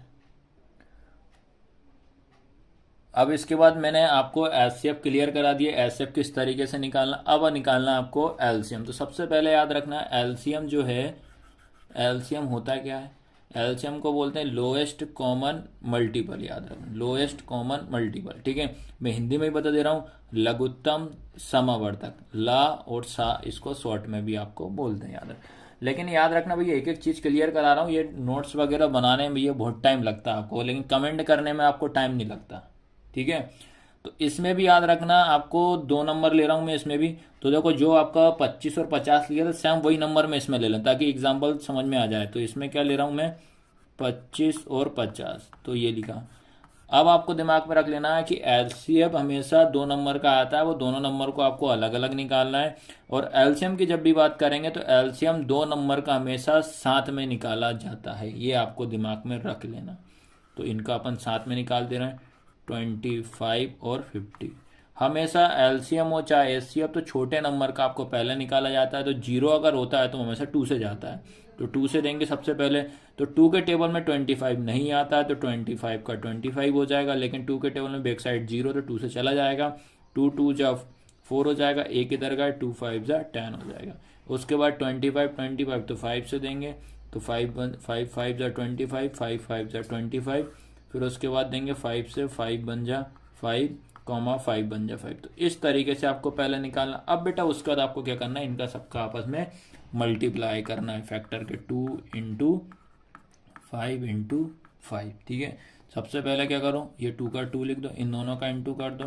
अब इसके बाद मैंने आपको एचसीएफ क्लियर करा दिया, एचसीएफ किस तरीके से निकालना। अब निकालना आपको एलसीएम। तो सबसे पहले याद रखना एलसीएम जो है, एलसीएम होता क्या है, एलसीएम को बोलते हैं लोएस्ट कॉमन मल्टीपल। याद रखना लोएस्ट कॉमन मल्टीपल, ठीक है। मैं हिंदी में ही बता दे रहा हूँ, लघुत्तम समावर्तक, ला और सा इसको शॉर्ट में भी आपको बोलते हैं, याद रख। लेकिन याद रखना भैया, एक एक चीज क्लियर करा रहा हूँ, ये नोट्स वगैरह बनाने में भैया बहुत टाइम लगता है आपको, लेकिन कमेंट करने में आपको टाइम नहीं लगता, ठीक है। तो इसमें भी याद रखना आपको 2 नंबर ले रहा हूं मैं इसमें भी। तो देखो जो आपका 25 और 50 लिया था सेम वही नंबर मैं इसमें ले लें ताकि एग्जाम्पल समझ में आ जाए। तो इसमें क्या ले रहा हूं मैं, 25 और 50, तो ये लिखा। अब आपको दिमाग में रख लेना है कि एलसीएम हमेशा 2 नंबर का आता है, वो दोनों नंबर को आपको अलग अलग निकालना है। और एलसीएम की जब भी बात करेंगे तो एलसीएम 2 नंबर का हमेशा साथ में निकाला जाता है, ये आपको दिमाग में रख लेना। तो इनका अपन साथ में निकाल दे रहे हैं, 25 और 50। हमेशा एलसीएम हो चाहे एचसीएफ, तो छोटे नंबर का आपको पहले निकाला जाता है। तो 0 अगर होता है तो हमेशा 2 से जाता है, तो 2 से देंगे सबसे पहले। तो 2 के टेबल में 25 नहीं आता है, तो 25 का 25 हो जाएगा। लेकिन 2 के टेबल में बैक साइड 0, तो 2 से चला जाएगा। 2 2 जा 4 हो जाएगा, एक इधर का 2 5 जा 10 हो जाएगा। उसके बाद 25 तो 5 से देंगे, तो 5 5 जा 25, 5 5 जा 25। फिर उसके बाद देंगे 5 से, 5 बन जा 5, 5 बन जा 5। तो इस तरीके से आपको पहले निकालना। अब बेटा उसके बाद आपको क्या करना है, इनका सबका आपस में मल्टीप्लाई करना है फैक्टर के, 2 इंटू 5 इंटू 5, ठीक है। सबसे पहले क्या करो, ये 2 का 2 लिख दो, इन दोनों का इंटू कर दो,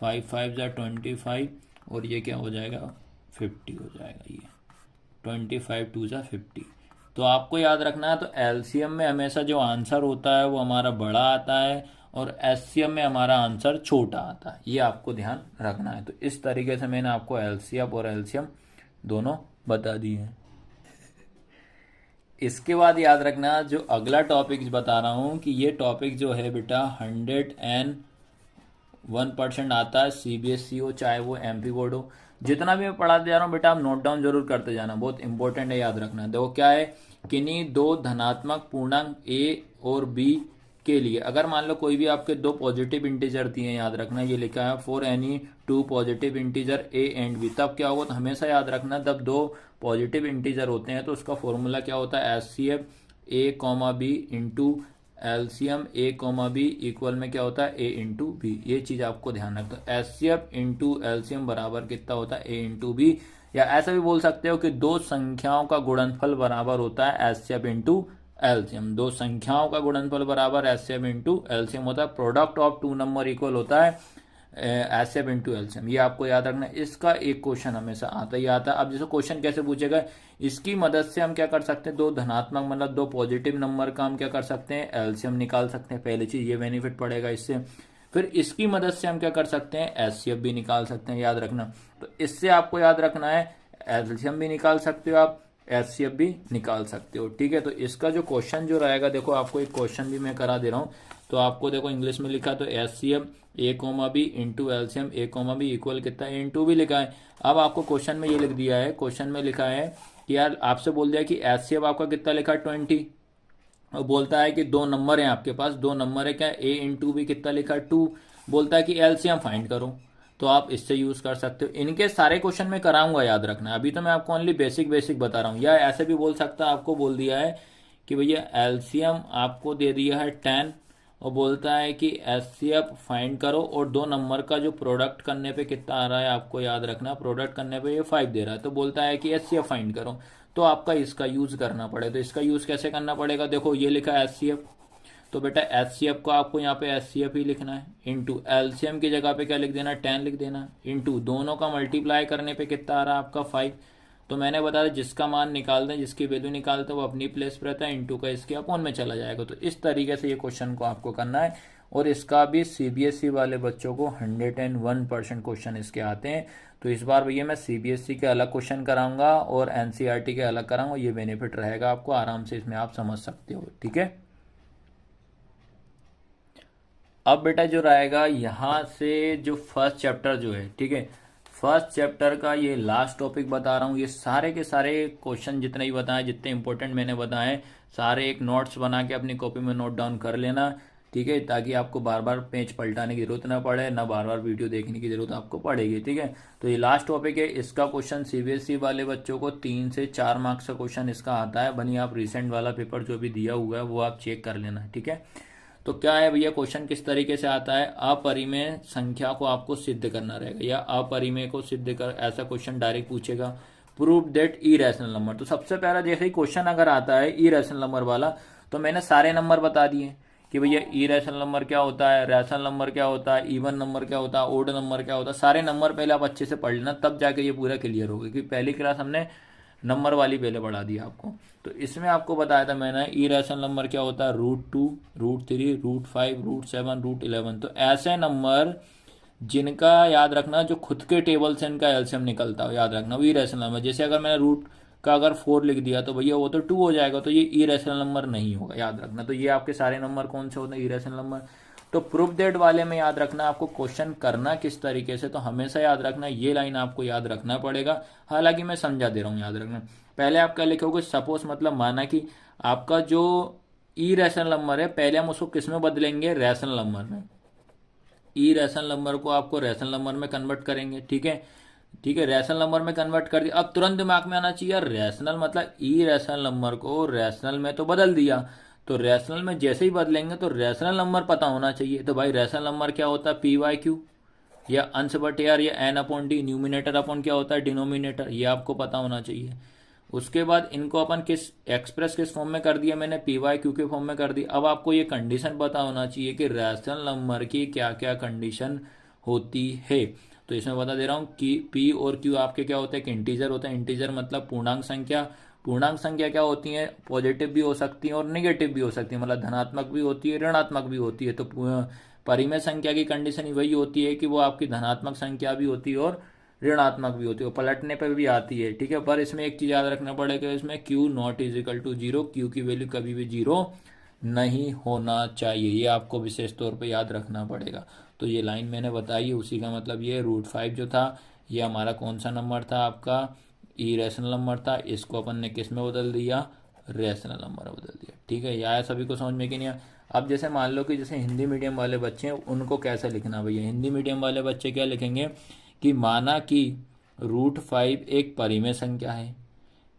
5 5 जा 25, और ये क्या हो जाएगा 50 हो जाएगा। ये 25 2 जा 50। तो आपको याद रखना है, तो एलसीएम में हमेशा जो आंसर होता है वो हमारा बड़ा आता है, और एचसीएम में हमारा आंसर छोटा आता है, ये आपको ध्यान रखना है। तो इस तरीके से मैंने आपको एलसीएम और एलसीएम दोनों बता दिए हैं। इसके बाद याद रखना जो अगला टॉपिक बता रहा हूं कि ये टॉपिक जो है बेटा 101% आता है, सीबीएसई हो चाहे वो एमपी बोर्ड हो। जितना भी मैं पढ़ा दे रहा हूँ बेटा आप नोट डाउन जरूर करते जाना, बहुत इंपॉर्टेंट है, याद रखना। देखो क्या है, किन्हीं 2 धनात्मक पूर्णांक ए और बी के लिए अगर मान लो कोई भी आपके 2 पॉजिटिव इंटीजर दिए, याद रखना ये लिखा है for any 2 positive integer A and B, तब क्या होगा, तो हमेशा याद रखना जब 2 पॉजिटिव इंटीजर होते हैं तो उसका फॉर्मूला क्या होता है, एचसीएफ ए कॉमा बी इंटू एलसीएम ए कॉमा बी इक्वल में क्या होता है, ए इंटू बी। ये चीज आपको ध्यान रखना, एचसीएफ इंटू एलसीएम बराबर कितना होता है, ए इंटू बी। या ऐसा भी बोल सकते हो कि 2 संख्याओं का गुणनफल बराबर होता है एचसीएफ इंटू एलसीएम। 2 संख्याओं का गुणनफल बराबर एचसीएफ इंटू एलसीएम होता है। प्रोडक्ट ऑफ 2 नंबर इक्वल होता है एचसीएफ इंटू एलसीएम। ये आपको याद रखना है, इसका एक क्वेश्चन हमेशा आता ही आता है। अब जैसे क्वेश्चन कैसे पूछेगा, इसकी मदद से हम क्या कर सकते हैं, 2 धनात्मक मतलब 2 पॉजिटिव नंबर का हम क्या कर सकते हैं, एलसीएम निकाल सकते हैं। पहली चीज ये बेनिफिट पड़ेगा इससे। फिर इसकी मदद से हम क्या कर सकते हैं, एचसीएफ भी निकाल सकते हैं, याद रखना। तो इससे आपको याद रखना है एलसीएम भी निकाल सकते हो आप, एचसीएफ भी निकाल सकते हो, ठीक है। तो इसका जो क्वेश्चन जो रहेगा, देखो आपको एक क्वेश्चन भी मैं करा दे रहा हूँ। तो आपको देखो इंग्लिश में लिखा तो एचसीएफ ए कॉमा बी इंटू एलसीएम ए कॉमा बी इक्वल कितना है, इंटू भी लिखा है। अब आपको क्वेश्चन में ये लिख दिया है, क्वेश्चन में लिखा है कि यार आपसे बोल दिया कि एचसीएफ आपका कितना लिखा है 20, और बोलता है कि 2 नंबर है आपके पास, 2 नंबर है क्या, ए इंटू भी कितना लिखा है 2। बोलता है कि एलसीएम फाइंड करो, तो आप इससे यूज कर सकते हो। इनके सारे क्वेश्चन में कराऊंगा, याद रखना। अभी तो मैं आपको ओनली बेसिक बेसिक बता रहा हूँ। या ऐसे भी बोल सकता है, आपको बोल दिया है कि भैया एलसीएम आपको दे दिया है 10, और बोलता है कि एचसीएफ फाइंड करो, और 2 नंबर का जो प्रोडक्ट करने पे कितना आ रहा है आपको याद रखना, प्रोडक्ट करने पे ये 5 दे रहा है, तो बोलता है कि एचसीएफ फाइंड करो। तो आपका इसका यूज करना पड़ेगा। तो इसका यूज कैसे करना पड़ेगा, देखो ये लिखा है एचसीएफ, तो बेटा एचसीएफ को आपको यहाँ पे एचसीएफ ही लिखना है, इंटू एलसीएम की जगह पे क्या लिख देना, 10 लिख देना, इंटू दोनों का मल्टीप्लाई करने पे कितना आ रहा है आपका 5। तो मैंने बताया जिसका मान निकाल दें, जिसकी वैल्यू निकालते हैं वो अपनी प्लेस पर रहता है, इंटू का इसके अपॉन में चला जाएगा। तो इस तरीके से ये क्वेश्चन को आपको करना है, और इसका भी सीबीएसई वाले बच्चों को 101% क्वेश्चन इसके आते हैं। तो इस बार भैया मैं सीबीएसई के अलग क्वेश्चन कराऊंगा और एनसीईआरटी के अलग कराऊंगा, ये बेनिफिट रहेगा आपको, आराम से इसमें आप समझ सकते हो, ठीक है। अब बेटा जो रहेगा यहाँ से जो फर्स्ट चैप्टर जो है, ठीक है, फर्स्ट चैप्टर का ये लास्ट टॉपिक बता रहा हूँ। ये सारे के सारे क्वेश्चन जितने भी बताए, जितने इंपॉर्टेंट मैंने बताए, सारे एक नोट्स बना के अपनी कॉपी में नोट डाउन कर लेना। ठीक है, ताकि आपको बार बार पेज पलटाने की जरूरत ना पड़े, ना बार बार वीडियो देखने की जरूरत आपको पड़ेगी। ठीक है, तो ये लास्ट टॉपिक है। इसका क्वेश्चन सीबीएसई वाले बच्चों को 3 से 4 मार्क्स का क्वेश्चन इसका आता है। बनी आप रिसेंट वाला पेपर जो भी दिया हुआ है वो आप चेक कर लेना। ठीक है, तो क्या है भैया, क्वेश्चन किस तरीके से आता है, अपरिमेय संख्या को आपको सिद्ध करना रहेगा, या अपरिमेय को सिद्ध कर, ऐसा क्वेश्चन डायरेक्ट पूछेगा। प्रूव दैट इरेशनल नंबर, तो सबसे पहला जैसे ही क्वेश्चन अगर आता है इरेशनल नंबर वाला, तो मैंने सारे नंबर बता दिए कि भैया इरेशनल नंबर क्या होता है, रैशनल नंबर क्या होता है, इवन नंबर क्या होता है, ओड नंबर क्या होता है। सारे नंबर पहले आप अच्छे से पढ़ लेना, तब जाके ये पूरा क्लियर होगा, क्योंकि पहली क्लास हमने नंबर वाली पहले पढ़ा दिया आपको। तो इसमें आपको बताया था मैंने इरेशनल नंबर क्या होता है, √2, √3, √5, √7, √11। तो ऐसे नंबर जिनका याद रखना, जो खुद के टेबल से इनका एलसीएम निकलता हो, याद रखना वो इरेशनल नंबर। जैसे अगर मैंने रूट का अगर 4 लिख दिया तो भैया वो तो 2 हो जाएगा, तो ये इरेशनल नंबर नहीं होगा, याद रखना। तो ये आपके सारे नंबर कौन से होते हैं, इरेशनल नंबर। तो प्रूफ दैट वाले में याद रखना आपको क्वेश्चन करना किस तरीके से, तो हमेशा याद रखना ये लाइन आपको याद रखना पड़ेगा। हालांकि मैं समझा दे रहा हूँ, याद रखना। पहले आप क्या लिखोगे, सपोज मतलब माना कि आपका जो इरेशनल नंबर है, पहले हम उसको किस में बदलेंगे, रैशनल नंबर में। इरेशनल नंबर को आपको रैशनल नंबर में कन्वर्ट करेंगे। ठीक है, ठीक है, रैशनल नंबर में कन्वर्ट कर दिया। अब तुरंत दिमाग में आना चाहिए, रैशनल मतलब इरेशनल नंबर को रैशनल में तो बदल दिया, तो रैशनल में जैसे ही बदलेंगे तो रैशनल नंबर पता होना चाहिए। तो भाई रैशनल नंबर क्या होता है, PY/Q, या अंश बटे आर, या N/D, न्यूमिनेटर अपॉन क्या होता है, डिनोमिनेटर, ये आपको पता होना चाहिए। उसके बाद इनको अपन किस एक्सप्रेस किस फॉर्म में कर दिया मैंने, PY/Q के फॉर्म में कर दी। अब आपको ये कंडीशन पता होना चाहिए कि रैशनल नंबर की क्या क्या कंडीशन होती है। तो इसमें बता दे रहा हूँ कि P और Q आपके क्या होते हैं, कि इंटीजर होते हैं। इंटीजर मतलब पूर्णांक संख्या। पूर्णांक संख्या क्या होती है, पॉजिटिव भी हो सकती है और निगेटिव भी हो सकती है, मतलब धनात्मक भी होती है, ऋणात्मक भी होती है। तो परिमेय संख्या की कंडीशन ही वही होती है कि वो आपकी धनात्मक संख्या भी होती है और ऋणात्मक भी होती है, पलटने पर भी आती है। ठीक है, पर इसमें एक चीज याद रखना पड़ेगा, इसमें Q ≠ 0, Q की वैल्यू कभी भी 0 नहीं होना चाहिए, ये आपको विशेष तौर पे याद रखना पड़ेगा। तो ये लाइन मैंने बताई, उसी का मतलब ये √5 जो था ये हमारा कौन सा नंबर था, आपका इरेशनल नंबर था। इसको अपन ने किस में बदल दिया, रैशनल नंबर में बदल दिया। ठीक है, या सभी को समझ में कि नहीं आया। अब जैसे मान लो कि जैसे हिंदी मीडियम वाले बच्चे हैं, उनको कैसे लिखना भैया, हिंदी मीडियम वाले बच्चे क्या लिखेंगे कि माना कि √5 एक परिमेय संख्या है।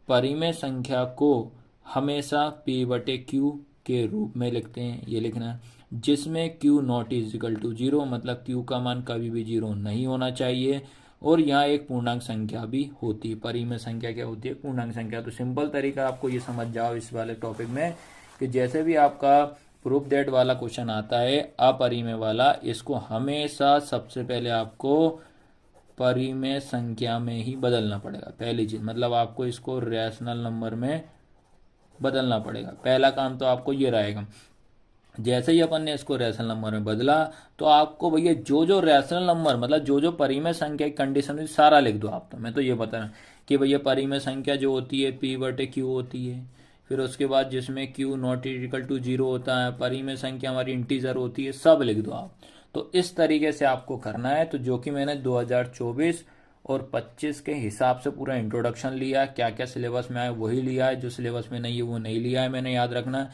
परिमेय संख्या को हमेशा P/Q के रूप में लिखते हैं, ये लिखना है, जिसमें Q ≠ 0, मतलब Q का मान कभी भी 0 नहीं होना चाहिए, और यहाँ एक पूर्णांक संख्या भी होती है। परिमेय संख्या क्या होती है, पूर्णांक संख्या। तो सिंपल तरीका आपको ये समझ जाओ इस वाले टॉपिक में, कि जैसे भी आपका प्रूफ दैट वाला क्वेश्चन आता है अपरिमेय वाला, इसको हमेशा सबसे पहले आपको परिमेय संख्या में ही बदलना पड़ेगा। पहली चीज मतलब आपको इसको रैशनल नंबर में बदलना पड़ेगा। पहला काम तो आपको ये रहेगा। जैसे ही अपन ने इसको रैशनल नंबर में बदला, तो आपको भैया जो जो रैशनल नंबर मतलब जो जो परिमेय संख्या की कंडीशन हुई सारा लिख दो आप। तो मैं तो ये बता रहा हूँ कि भैया परिमेय संख्या जो होती है P/Q होती है, फिर उसके बाद जिसमें Q ≠ 0 होता है, परिमेय संख्या हमारी इंटीजर होती है, सब लिख दो आप। तो इस तरीके से आपको करना है। तो जो कि मैंने 2024 और 25 के हिसाब से पूरा इंट्रोडक्शन लिया, क्या क्या सिलेबस में आए वही लिया है, जो सिलेबस में नहीं है वो नहीं लिया है मैंने, याद रखना।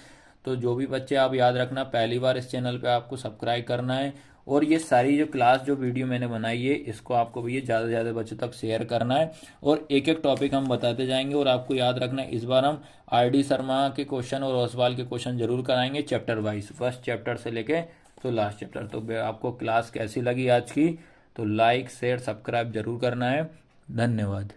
तो जो भी बच्चे आप याद रखना, पहली बार इस चैनल पे आपको सब्सक्राइब करना है, और ये सारी जो क्लास जो वीडियो मैंने बनाई है इसको आपको भैया ज़्यादा से ज़्यादा बच्चों तक शेयर करना है, और एक एक टॉपिक हम बताते जाएंगे। और आपको याद रखना है, इस बार हम RD शर्मा के क्वेश्चन और ओसवाल के क्वेश्चन जरूर कराएंगे चैप्टर वाइज, फर्स्ट चैप्टर से लेके तो लास्ट चैप्टर। तो आपको क्लास कैसी लगी आज की, तो लाइक शेयर सब्सक्राइब जरूर करना है। धन्यवाद।